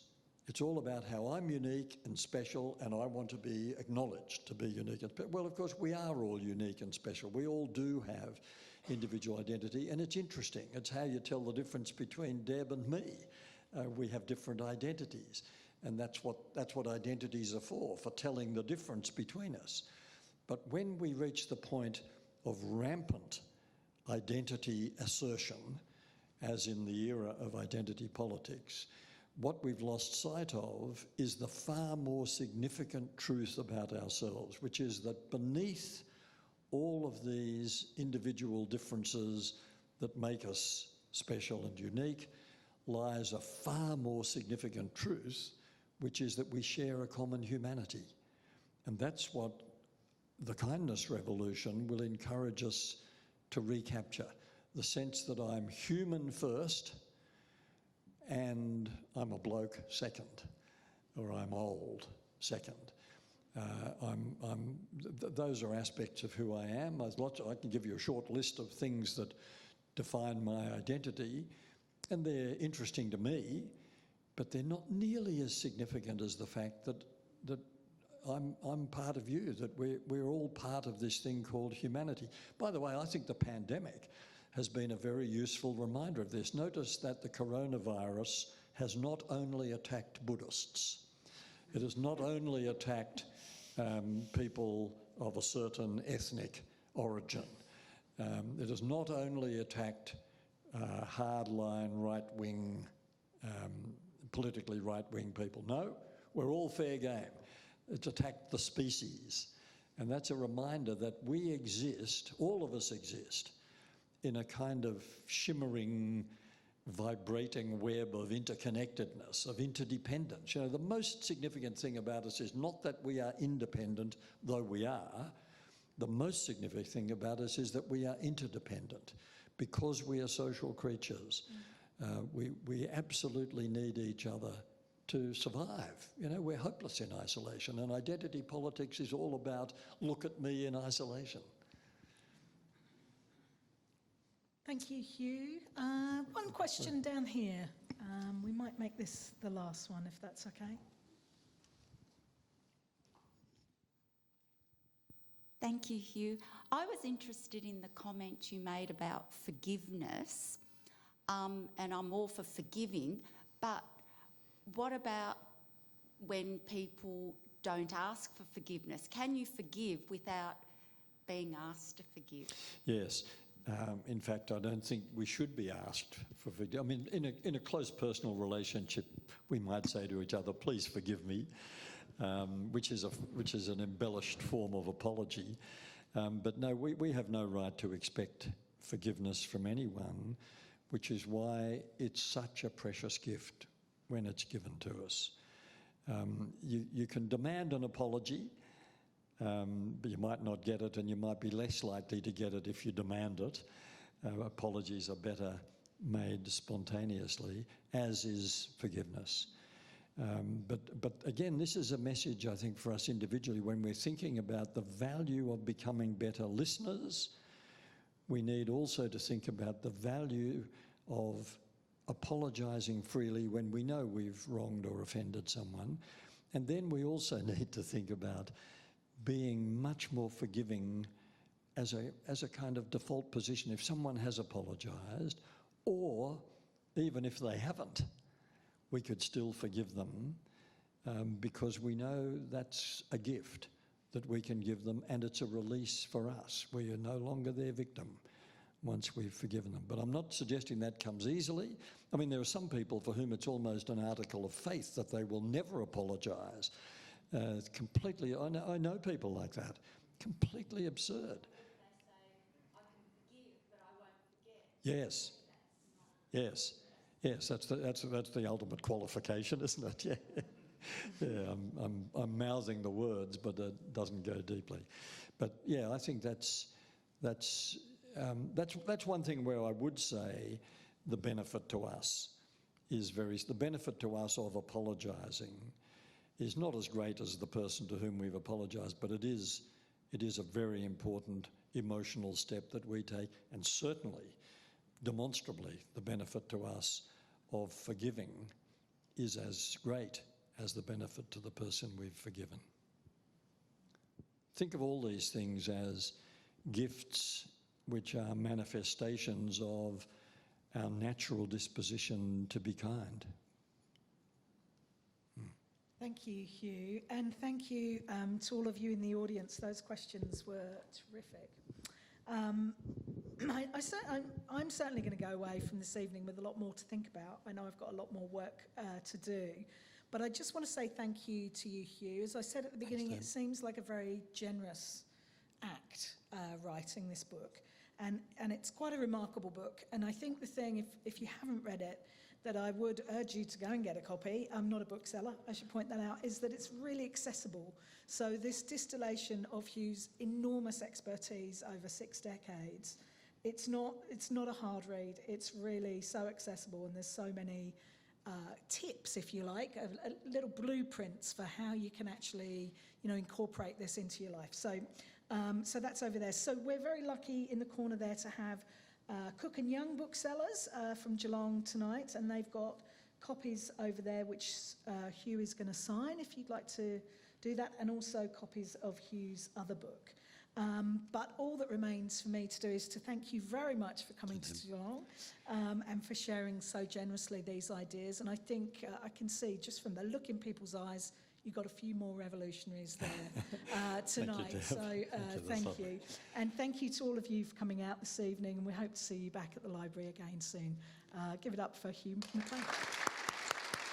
It's all about how I'm unique and special, and I want to be acknowledged to be unique and special. Well, of course, we are all unique and special. We all do have individual identity, and it's interesting. It's how you tell the difference between Deb and me. We have different identities, and that's what identities are for telling the difference between us. But when we reach the point of rampant identity assertion, as in the era of identity politics, what we've lost sight of is the far more significant truth about ourselves, which is that beneath all of these individual differences that make us special and unique lies a far more significant truth, which is that we share a common humanity. And that's what the kindness revolution will encourage us to recapture, the sense that I'm human first and I'm a bloke second, or I'm old second. Those are aspects of who I am. I can give you a short list of things that define my identity, and they're interesting to me, but they're not nearly as significant as the fact that I'm part of you, that we're all part of this thing called humanity. By the way, I think the pandemic has been a very useful reminder of this. Notice that the coronavirus has not only attacked Buddhists, it has not only attacked people of a certain ethnic origin, it has not only attacked hardline right-wing, politically right-wing people. No, we're all fair game. It's attacked the species. And that's a reminder that we exist, all of us exist, in a kind of shimmering, vibrating web of interconnectedness, of interdependence. You know, the most significant thing about us is not that we are independent, though we are. The most significant thing about us is that we are interdependent because we are social creatures. We absolutely need each other to survive. You know, we're hopeless in isolation, and identity politics is all about look at me in isolation. Thank you, Hugh. One question down here. We might make this the last one, if that's okay. Thank you, Hugh. I was interested in the comment you made about forgiveness, and I'm all for forgiving, but what about when people don't ask for forgiveness? Can you forgive without being asked to forgive? Yes. In fact, I don't think we should be asked for forgiveness. I mean, in a close personal relationship, we might say to each other, please forgive me, which is an embellished form of apology. But no, we have no right to expect forgiveness from anyone, which is why it's such a precious gift when it's given to us. You can demand an apology, but you might not get it, and you might be less likely to get it if you demand it. Apologies are better made spontaneously, as is forgiveness. But again, this is a message, I think, for us individually. When we're thinking about the value of becoming better listeners, we need also to think about the value of apologising freely when we know we've wronged or offended someone. And then we also need to think about being much more forgiving as a kind of default position. If someone has apologised, or even if they haven't, we could still forgive them because we know that's a gift that we can give them, and it's a release for us. We are no longer their victim once we've forgiven them. But I'm not suggesting that comes easily. I mean, there are some people for whom it's almost an article of faith that they will never apologise. Completely, I know people like that. Completely absurd. They say, I can forgive, but I won't forget. Yes. Yes. Yes, that's the ultimate qualification, isn't it? Yeah. Yeah, I'm mouthing the words, but it doesn't go deeply. But yeah, I think that's one thing where I would say the benefit to us is the benefit to us of apologising is not as great as the person to whom we've apologised, but it is a very important emotional step that we take, and certainly, demonstrably, the benefit to us of forgiving is as great has the benefit to the person we've forgiven. Think of all these things as gifts which are manifestations of our natural disposition to be kind. Thank you, Hugh, and thank you to all of you in the audience. Those questions were terrific. I'm certainly going to go away from this evening with a lot more to think about. I know I've got a lot more work to do, but I just want to say thank you to you, Hugh. As I said at the beginning, it seems like a very generous act writing this book, and it's quite a remarkable book. And I think the thing, if you haven't read it, that I would urge you to go and get a copy, I'm not a bookseller, I should point that out, is that it's really accessible. So this distillation of Hugh's enormous expertise over 6 decades, it's not a hard read, it's really so accessible, and there's so many tips, if you like, little blueprints for how you can actually, incorporate this into your life. So that's over there. So we're very lucky in the corner there to have Cook and Young booksellers from Geelong tonight, and they've got copies over there which Hugh is going to sign if you'd like to do that, and also copies of Hugh's other book. But all that remains for me to do is to thank you very much for coming to Geelong and for sharing so generously these ideas. And I think I can see just from the look in people's eyes, you've got a few more revolutionaries there tonight. Thank you. And thank you to all of you for coming out this evening, and we hope to see you back at the library again soon. Give it up for Hugh Mackay.